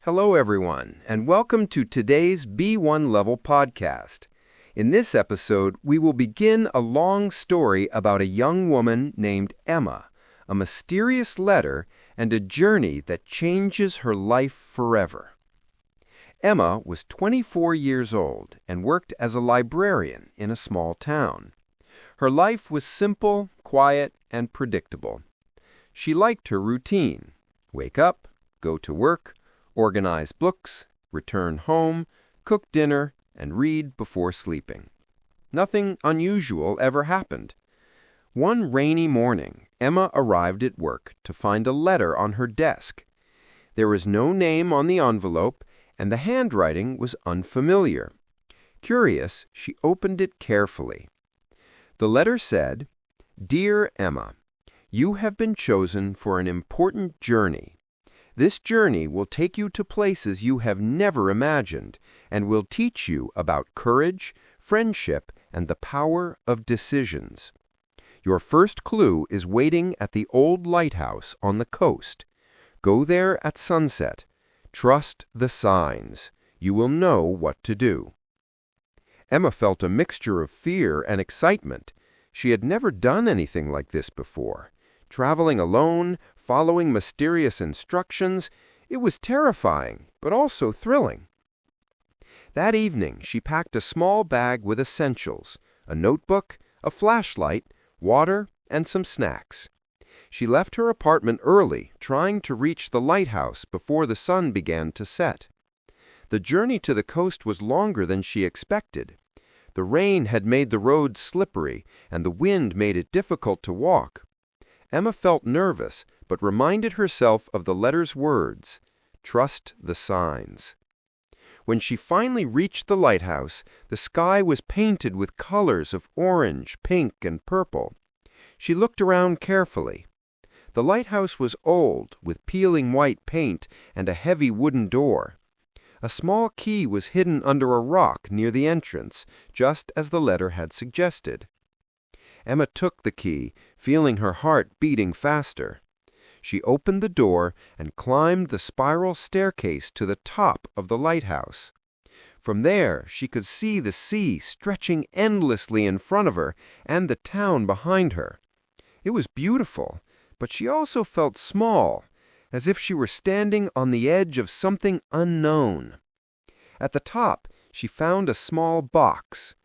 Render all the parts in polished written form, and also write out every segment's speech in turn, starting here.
Hello, everyone, and welcome to today's B1 Level podcast. In this episode, we will begin a long story about a young woman named Emma, a mysterious letter, and a journey that changes her life forever. Emma was 24 years old and worked as a librarian in a small town. Her life was simple, quiet, and predictable. She liked her routine: wake up, go to work, organize books, return home, cook dinner, and read before sleeping. Nothing unusual ever happened. One rainy morning, Emma arrived at work to find a letter on her desk. There was no name on the envelope, and the handwriting was unfamiliar. Curious, she opened it carefully. The letter said, "Dear Emma, you have been chosen for an important journey. This journey will take you to places you have never imagined and will teach you about courage, friendship, and the power of decisions. Your first clue is waiting at the old lighthouse on the coast. Go there at sunset. Trust the signs. You will know what to do." Emma felt a mixture of fear and excitement. She had never done anything like this before. Traveling alone, following mysterious instructions, it was terrifying, but also thrilling. That evening, she packed a small bag with essentials: a notebook, a flashlight, water, and some snacks. She left her apartment early, trying to reach the lighthouse before the sun began to set. The journey to the coast was longer than she expected. The rain had made the road slippery, and the wind made it difficult to walk. Emma felt nervous, but reminded herself of the letter's words: "Trust the signs." When she finally reached the lighthouse, the sky was painted with colors of orange, pink, and purple. She looked around carefully. The lighthouse was old, with peeling white paint and a heavy wooden door. A small key was hidden under a rock near the entrance, just as the letter had suggested. Emma took the key, feeling her heart beating faster. She opened the door and climbed the spiral staircase to the top of the lighthouse. From there, she could see the sea stretching endlessly in front of her and the town behind her. It was beautiful, but she also felt small, as if she were standing on the edge of something unknown. At the top, she found a small box.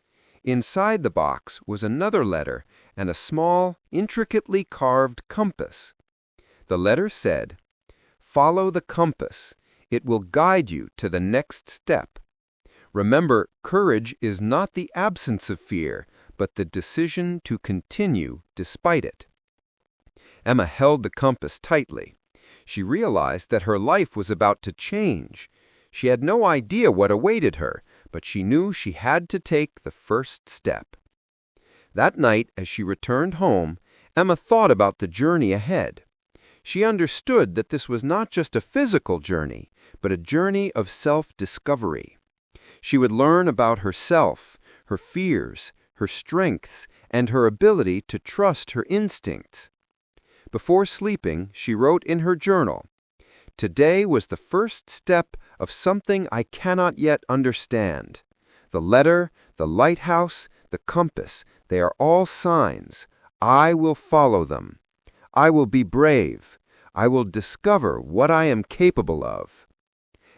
Inside the box was another letter and a small, intricately carved compass. The letter said, "Follow the compass. It will guide you to the next step. Remember, courage is not the absence of fear, but the decision to continue despite it." Emma held the compass tightly. She realized that her life was about to change. She had no idea what awaited her, but she knew she had to take the first step. That night, as she returned home, Emma thought about the journey ahead. She understood that this was not just a physical journey, but a journey of self-discovery. She would learn about herself, her fears, her strengths, and her ability to trust her instincts. Before sleeping, she wrote in her journal, "Today was the first step of something I cannot yet understand. The letter, the lighthouse, the compass, they are all signs. I will follow them. I will be brave. I will discover what I am capable of."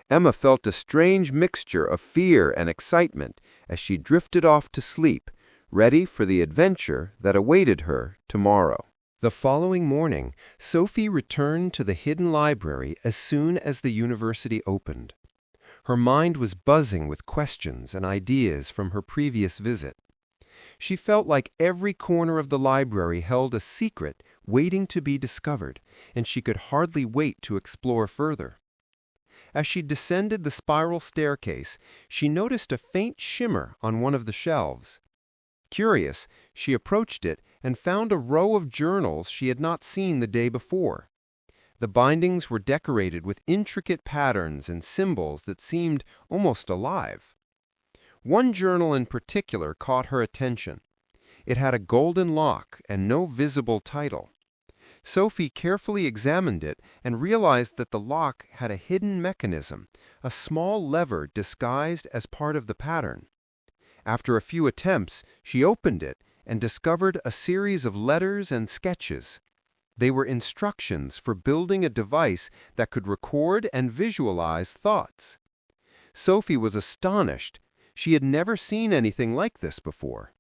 Emma felt a strange mixture of fear and excitement as she drifted off to sleep, ready for the adventure that awaited her tomorrow. The following morning, Sophie returned to the hidden library as soon as the university opened. Her mind was buzzing with questions and ideas from her previous visit. She felt like every corner of the library held a secret waiting to be discovered, and she could hardly wait to explore further. As she descended the spiral staircase, she noticed a faint shimmer on one of the shelves. Curious, she approached it and found a row of journals she had not seen the day before. The bindings were decorated with intricate patterns and symbols that seemed almost alive. One journal in particular caught her attention. It had a golden lock and no visible title. Sophie carefully examined it and realized that the lock had a hidden mechanism, a small lever disguised as part of the pattern. After a few attempts, she opened it and discovered a series of letters and sketches. They were instructions for building a device that could record and visualize thoughts. Sophie was astonished. She had never seen anything like this before.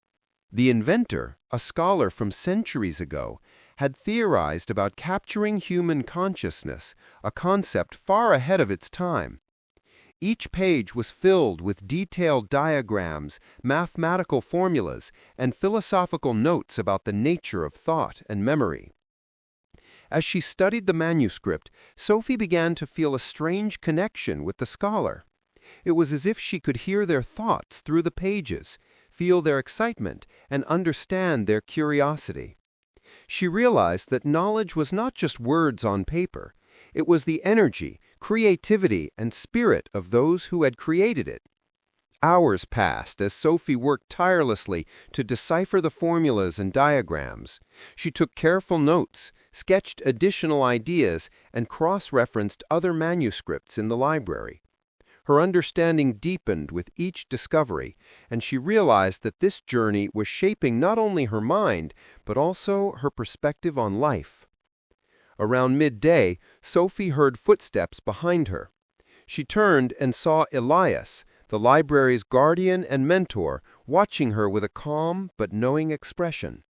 The inventor, a scholar from centuries ago, had theorized about capturing human consciousness, a concept far ahead of its time. Each page was filled with detailed diagrams, mathematical formulas, and philosophical notes about the nature of thought and memory. As she studied the manuscript, Sophie began to feel a strange connection with the scholar. It was as if she could hear their thoughts through the pages, feel their excitement, and understand their curiosity. She realized that knowledge was not just words on paper. It was the energy, creativity, and spirit of those who had created it. Hours passed as Sophie worked tirelessly to decipher the formulas and diagrams. She took careful notes, sketched additional ideas, and cross-referenced other manuscripts in the library. Her understanding deepened with each discovery, and she realized that this journey was shaping not only her mind, but also her perspective on life. Around midday, Sophie heard footsteps behind her. She turned and saw Elias, the library's guardian and mentor, watching her with a calm but knowing expression.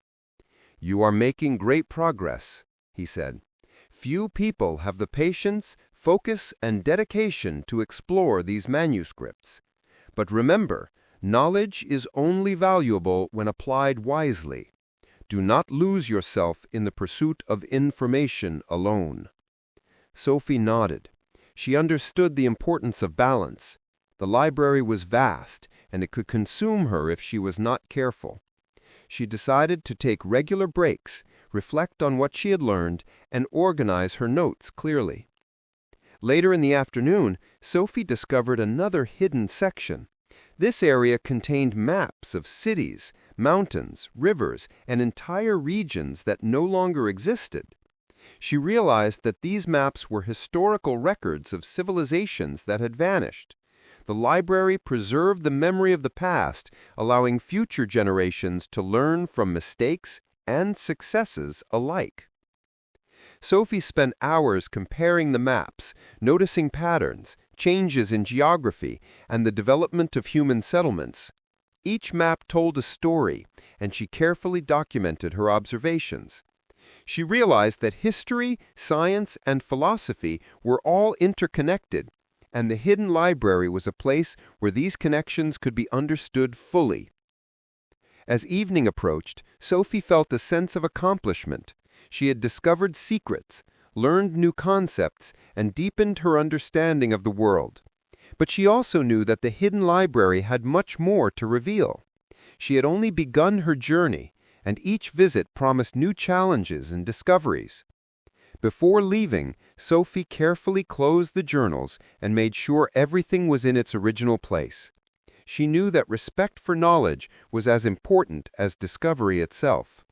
"You are making great progress," he said. "Few people have the patience, focus, and dedication to explore these manuscripts. But remember, knowledge is only valuable when applied wisely. Do not lose yourself in the pursuit of information alone." Sophie nodded. She understood the importance of balance. The library was vast, and it could consume her if she was not careful. She decided to take regular breaks, reflect on what she had learned, and organize her notes clearly. Later in the afternoon, Sophie discovered another hidden section. This area contained maps of cities, mountains, rivers, and entire regions that no longer existed. She realized that these maps were historical records of civilizations that had vanished. The library preserved the memory of the past, allowing future generations to learn from mistakes and successes alike. Sophie spent hours comparing the maps, noticing patterns, changes in geography, and the development of human settlements. Each map told a story, and she carefully documented her observations. She realized that history, science, and philosophy were all interconnected, and the hidden library was a place where these connections could be understood fully. As evening approached, Sophie felt a sense of accomplishment. She had discovered secrets, learned new concepts, and deepened her understanding of the world. But she also knew that the hidden library had much more to reveal. She had only begun her journey, and each visit promised new challenges and discoveries. Before leaving, Sophie carefully closed the journals and made sure everything was in its original place. She knew that respect for knowledge was as important as discovery itself.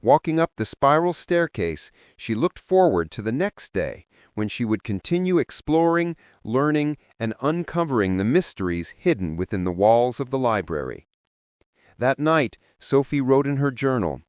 Walking up the spiral staircase, she looked forward to the next day, when she would continue exploring, learning, and uncovering the mysteries hidden within the walls of the library. That night, Sophie wrote in her journal,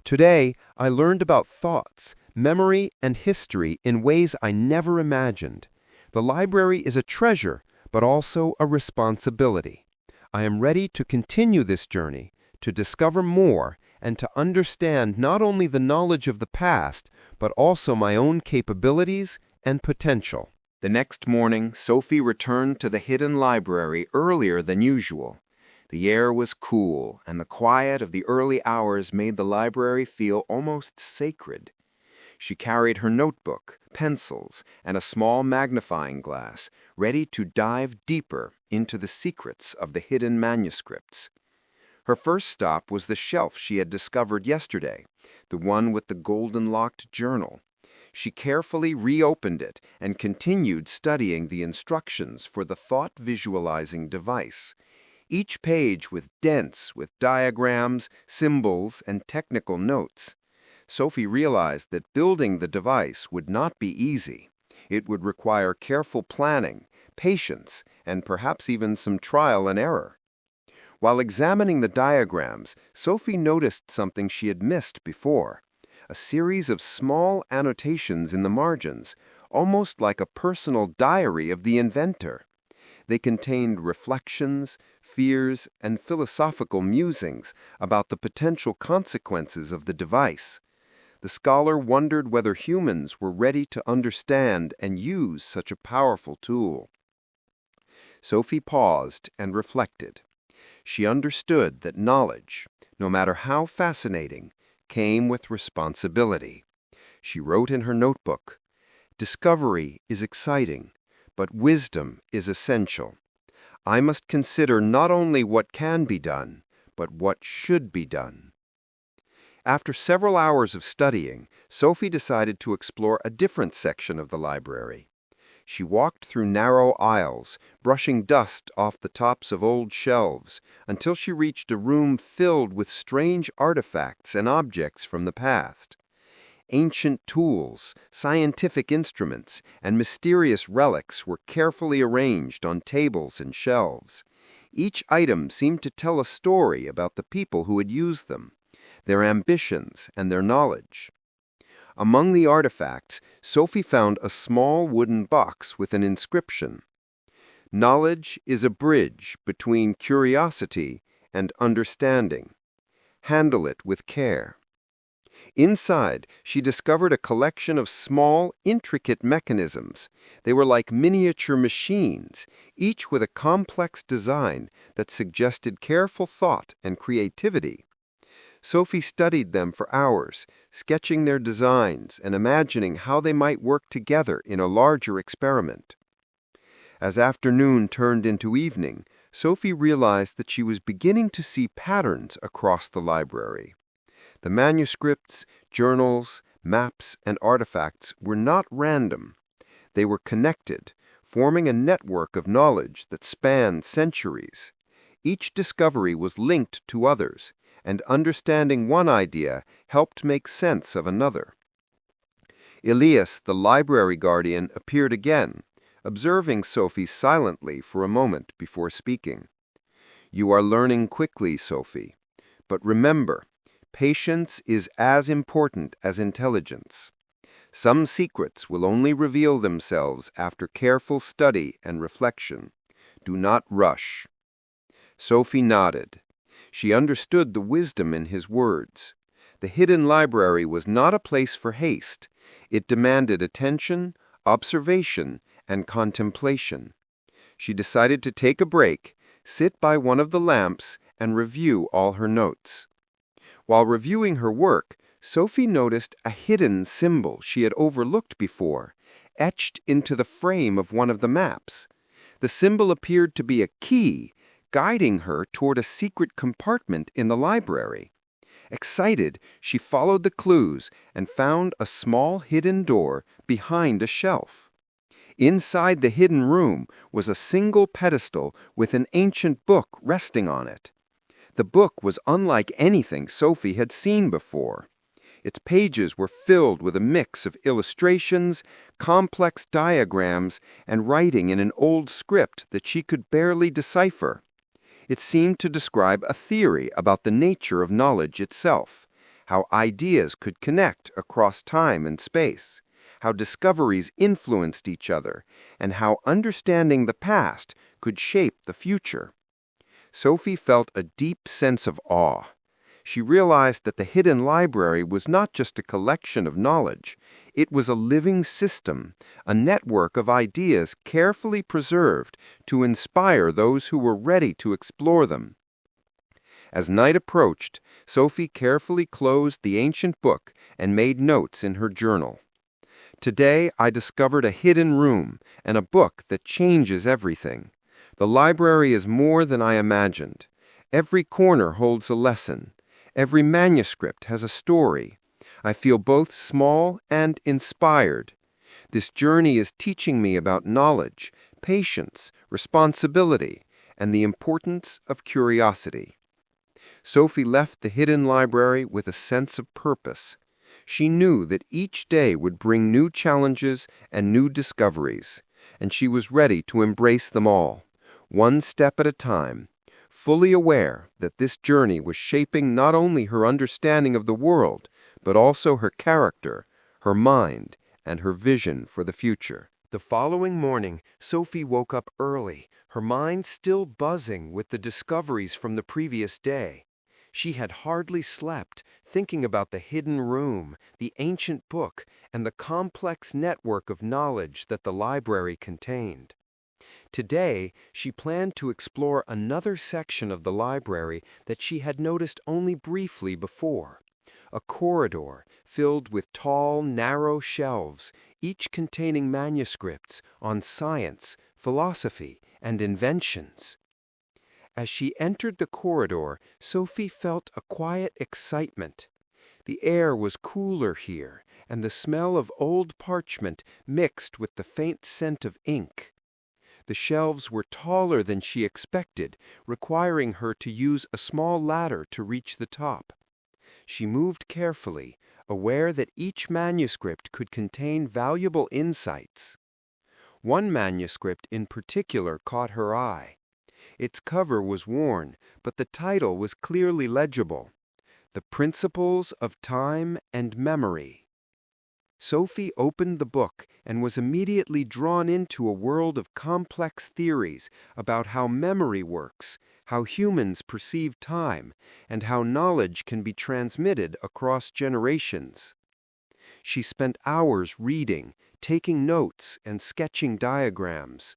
"Today, I learned about thoughts, memory, and history in ways I never imagined. The library is a treasure, but also a responsibility. I am ready to continue this journey, to discover more, and to understand not only the knowledge of the past, but also my own capabilities and potential." The next morning, Sophie returned to the hidden library earlier than usual. The air was cool, and the quiet of the early hours made the library feel almost sacred. She carried her notebook, pencils, and a small magnifying glass, ready to dive deeper into the secrets of the hidden manuscripts. Her first stop was the shelf she had discovered yesterday, the one with the golden-locked journal. She carefully reopened it and continued studying the instructions for the thought-visualizing device. Each page was dense with diagrams, symbols, and technical notes. Sophie realized that building the device would not be easy. It would require careful planning, patience, and perhaps even some trial and error. While examining the diagrams, Sophie noticed something she had missed before: a series of small annotations in the margins, almost like a personal diary of the inventor. They contained reflections, fears, and philosophical musings about the potential consequences of the device. The scholar wondered whether humans were ready to understand and use such a powerful tool. Sophie paused and reflected. She understood that knowledge, no matter how fascinating, came with responsibility. She wrote in her notebook, "Discovery is exciting, but wisdom is essential. I must consider not only what can be done, but what should be done." After several hours of studying, Sophie decided to explore a different section of the library. She walked through narrow aisles, brushing dust off the tops of old shelves, until she reached a room filled with strange artifacts and objects from the past. Ancient tools, scientific instruments, and mysterious relics were carefully arranged on tables and shelves. Each item seemed to tell a story about the people who had used them, their ambitions, and their knowledge. Among the artifacts, Sophie found a small wooden box with an inscription: "Knowledge is a bridge between curiosity and understanding. Handle it with care." Inside, she discovered a collection of small, intricate mechanisms. They were like miniature machines, each with a complex design that suggested careful thought and creativity. Sophie studied them for hours, sketching their designs and imagining how they might work together in a larger experiment. As afternoon turned into evening, Sophie realized that she was beginning to see patterns across the library. The manuscripts, journals, maps, and artifacts were not random. They were connected, forming a network of knowledge that spanned centuries. Each discovery was linked to others, and understanding one idea helped make sense of another. Elias, the library guardian, appeared again, observing Sophie silently for a moment before speaking. "You are learning quickly, Sophie, but remember, patience is as important as intelligence. Some secrets will only reveal themselves after careful study and reflection. Do not rush." Sophie nodded. She understood the wisdom in his words. The hidden library was not a place for haste. It demanded attention, observation, and contemplation. She decided to take a break, sit by one of the lamps, and review all her notes. While reviewing her work, Sophie noticed a hidden symbol she had overlooked before, etched into the frame of one of the maps. The symbol appeared to be a key, guiding her toward a secret compartment in the library. Excited, she followed the clues and found a small hidden door behind a shelf. Inside the hidden room was a single pedestal with an ancient book resting on it. The book was unlike anything Sophie had seen before. Its pages were filled with a mix of illustrations, complex diagrams, and writing in an old script that she could barely decipher. It seemed to describe a theory about the nature of knowledge itself, how ideas could connect across time and space, how discoveries influenced each other, and how understanding the past could shape the future. Sophie felt a deep sense of awe. She realized that the hidden library was not just a collection of knowledge. It was a living system, a network of ideas carefully preserved to inspire those who were ready to explore them. As night approached, Sophie carefully closed the ancient book and made notes in her journal. "Today I discovered a hidden room and a book that changes everything. The library is more than I imagined. Every corner holds a lesson. Every manuscript has a story. I feel both small and inspired. This journey is teaching me about knowledge, patience, responsibility, and the importance of curiosity." Sophie left the hidden library with a sense of purpose. She knew that each day would bring new challenges and new discoveries, and she was ready to embrace them all, one step at a time, fully aware that this journey was shaping not only her understanding of the world, but also her character, her mind, and her vision for the future. The following morning, Sophie woke up early, her mind still buzzing with the discoveries from the previous day. She had hardly slept, thinking about the hidden room, the ancient book, and the complex network of knowledge that the library contained. Today, she planned to explore another section of the library that she had noticed only briefly before. A corridor filled with tall, narrow shelves, each containing manuscripts on science, philosophy, and inventions. As she entered the corridor, Sophie felt a quiet excitement. The air was cooler here, and the smell of old parchment mixed with the faint scent of ink. The shelves were taller than she expected, requiring her to use a small ladder to reach the top. She moved carefully, aware that each manuscript could contain valuable insights. One manuscript in particular caught her eye. Its cover was worn, but the title was clearly legible: The Principles of Time and Memory. Sophie opened the book and was immediately drawn into a world of complex theories about how memory works, how humans perceive time, and how knowledge can be transmitted across generations. She spent hours reading, taking notes, and sketching diagrams.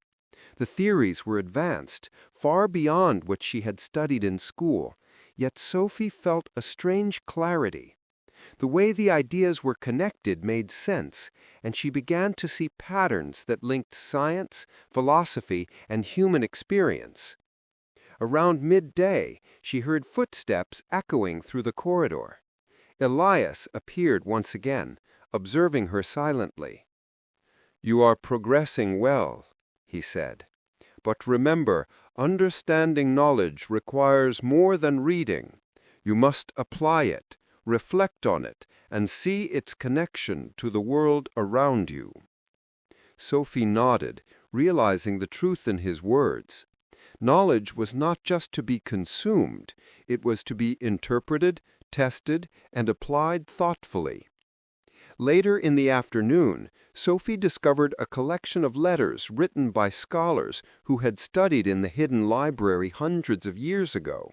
The theories were advanced, far beyond what she had studied in school, yet Sophie felt a strange clarity. The way the ideas were connected made sense, and she began to see patterns that linked science, philosophy, and human experience. Around midday, she heard footsteps echoing through the corridor. Elias appeared once again, observing her silently. "You are progressing well," he said. "But remember, understanding knowledge requires more than reading. You must apply it, reflect on it, and see its connection to the world around you." Sophie nodded, realizing the truth in his words. Knowledge was not just to be consumed, it was to be interpreted, tested, and applied thoughtfully. Later in the afternoon, Sophie discovered a collection of letters written by scholars who had studied in the hidden library hundreds of years ago.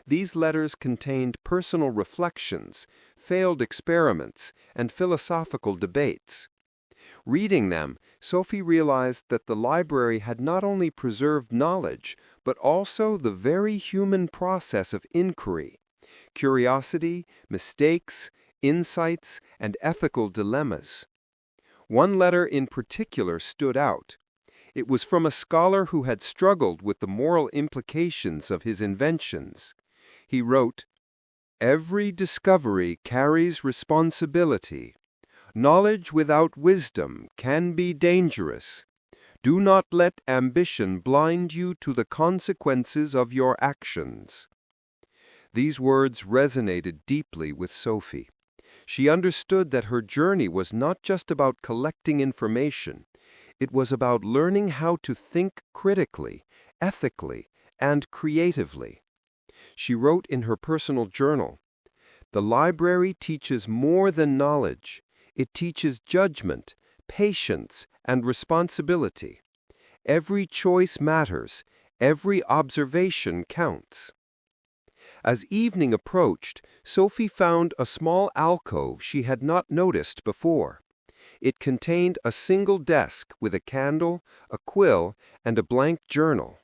These letters contained personal reflections, failed experiments, and philosophical debates. Reading them, Sophie realized that the library had not only preserved knowledge, but also the very human process of inquiry, curiosity, mistakes, insights, and ethical dilemmas. One letter in particular stood out. It was from a scholar who had struggled with the moral implications of his inventions. He wrote, "Every discovery carries responsibility. Knowledge without wisdom can be dangerous. Do not let ambition blind you to the consequences of your actions." These words resonated deeply with Sophie. She understood that her journey was not just about collecting information. It was about learning how to think critically, ethically, and creatively. She wrote in her personal journal, "The library teaches more than knowledge. It teaches judgment, patience, and responsibility. Every choice matters. Every observation counts." As evening approached, Sophie found a small alcove she had not noticed before. It contained a single desk with a candle, a quill, and a blank journal.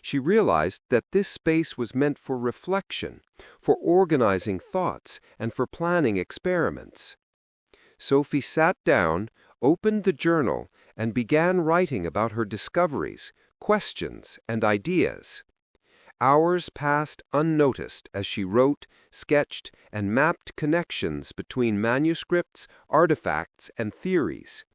She realized that this space was meant for reflection, for organizing thoughts, and for planning experiments. Sophie sat down, opened the journal, and began writing about her discoveries, questions, and ideas. Hours passed unnoticed as she wrote, sketched, and mapped connections between manuscripts, artifacts, and theories.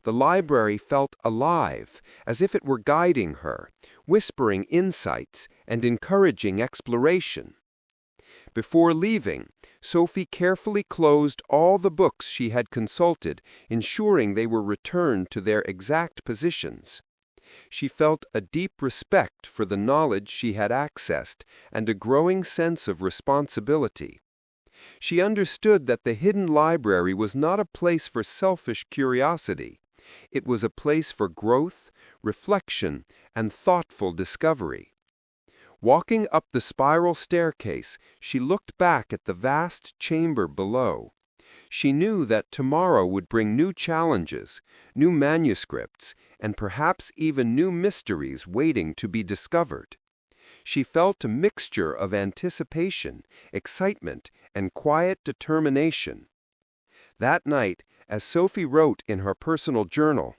The library felt alive, as if it were guiding her, whispering insights and encouraging exploration. Before leaving, Sophie carefully closed all the books she had consulted, ensuring they were returned to their exact positions. She felt a deep respect for the knowledge she had accessed and a growing sense of responsibility. She understood that the hidden library was not a place for selfish curiosity. It was a place for growth, reflection, and thoughtful discovery. Walking up the spiral staircase, she looked back at the vast chamber below. She knew that tomorrow would bring new challenges, new manuscripts, and perhaps even new mysteries waiting to be discovered. She felt a mixture of anticipation, excitement, and quiet determination. That night, as Sophie wrote in her personal journal,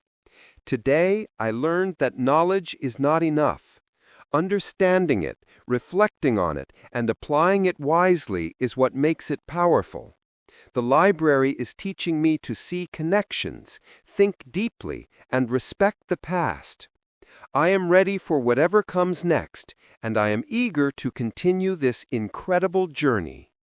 "Today I learned that knowledge is not enough. Understanding it, reflecting on it, and applying it wisely is what makes it powerful. The library is teaching me to see connections, think deeply, and respect the past. I am ready for whatever comes next, and I am eager to continue this incredible journey."